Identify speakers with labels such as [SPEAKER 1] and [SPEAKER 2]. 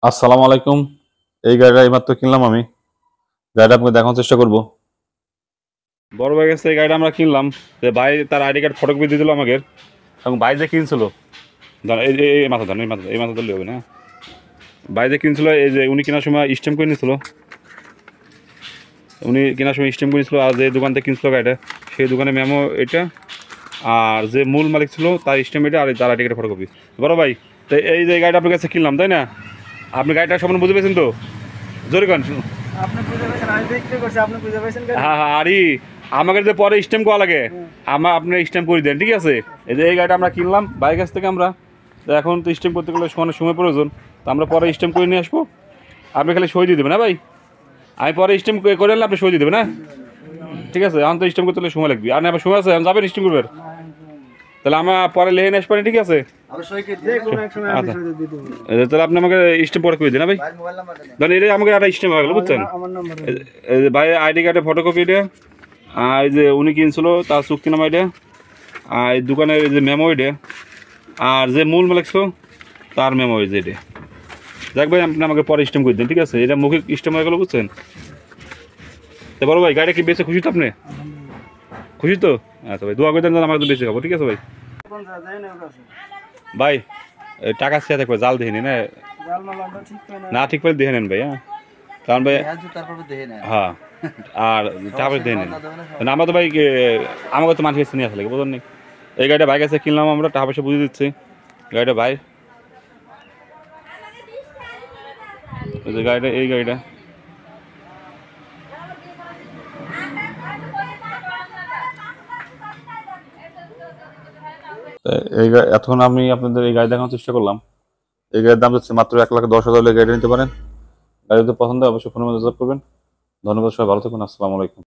[SPEAKER 1] আসসালামু আলাইকুম। এই গাড়িটা এইমাত্র কিনলাম আমি। গাড়িটা আপনাকে দেখানোর চেষ্টা করব। বড় ভাই কাছে এই গাড়িটা আমরা কিনলাম। যে ভাই তার আইডি কার্ড ফটোকপি দিয়ে দিল আমাকে, এবং ভাই যে কিনছিল, এই যে এই মাথা ধরেন, এই মাথা ধরলে হবে না। ভাই যে কিনছিল, এই যে উনি কেনার সময় স্ট্যাম্প করে নিয়েছিল। উনি কেনার সময় স্ট্যাম্প করে নিয়েছিল, আর যে দোকান থেকে কিনছিল গাড়িটা, সেই দোকানে মেমো এটা, আর যে মূল মালিক ছিল তার স্ট্যাম্প এটা, আর তার আইডি কার্ড ফটোকপি। বড় ভাই, তো এই যে গাড়িটা আপনার কাছে কিনলাম, তাই না? আপনি গাড়িটা সম্পূর্ণ বুঝে পেয়েছেন তো? জোরে কান। হ্যাঁ হ্যাঁ, আরে আমাকে যে পরে স্ট্যাম্প করা লাগে, আপনার স্ট্যাম্প করে দেন, ঠিক আছে? এই যে এই গাড়িটা আমরা কিনলাম বাইরের কাছ থেকে আমরা, তো এখন তো স্ট্যাম্প করতে গেলে অনেক সময় প্রয়োজন, তো আমরা পরে স্ট্যাম্প করে নিয়ে আসবো। আপনি খালি সই দিয়ে দেবেন, না ভাই? আমি পরে স্ট্যাম্প করে আনলে আপনি সই দিয়ে দেবেন, না? ঠিক আছে, এখন তো স্ট্যাম্প করতে গেলে সময় লাগবে, আর না আবার সময় আছে, এখন যাবেন স্ট্যাম্প করবেন? তাহলে আমরা পরে লেহে নিয়ে আসবেন, ঠিক আছে? আচ্ছা, তাহলে আপনি আমাকে স্ট্যাম্প পরে করে দিন, না ভাই? ধরেন এটা আমাকে একটা স্ট্যাম্প হয়ে গেল, বুঝছেন? এই যে ভাই আইডি কার্ডের ফটোকপি এটা, আর এই যে উনি কিনছিল তার চুক্তিনামা এটা, আর এই দোকানের এই যে মেমো এটা, আর যে মূল মালিক ছিল তার মেমো এই যে এটা। যাক ভাই, আপনি আমাকে পরে স্ট্যাম্প করে দিন, ঠিক আছে? এটা মৌখিক স্ট্যাম্প হয়ে গেল, বুঝছেন? তো বড় ভাই, গাড়িটা কি বেঁচে খুশি তো আপনি? খুশি তো? আচ্ছা ভাই, দোয়া করে দেন আমাকে তো বেঁচে খাবো, ঠিক আছে ভাই? ভাই টাকা শেয়ার থাকবে, জাল দেখে নিন, না ঠিক করে দেখে নেন ভাই, হ্যাঁ? কারণ ভাই, হ্যাঁ, আর তারপরে দেখে নেন। আমরা তো ভাই আমাকে তো মানুষের নিয়ে আসা লাগে, বুঝলেন? এই গাড়িটা বাইক আছে কিনলাম আমরা, টাকা পয়সা বুঝে দিচ্ছি। গাড়িটা ভাই, এই যে গাড়িটা, এই গাড়িটা এখন আমি আপনাদের এই গাড়ি দেখানোর চেষ্টা করলাম। এই গাড়ির দাম হচ্ছে মাত্র 1,10,000 হলে গাড়ি নিতে পারেন। গাড়ি যদি পছন্দ হয় অবশ্যই ফোনের মধ্যে যোগাযোগ করবেন। ধন্যবাদ, সবাই ভালো থাকুন। আসসালামু আলাইকুম।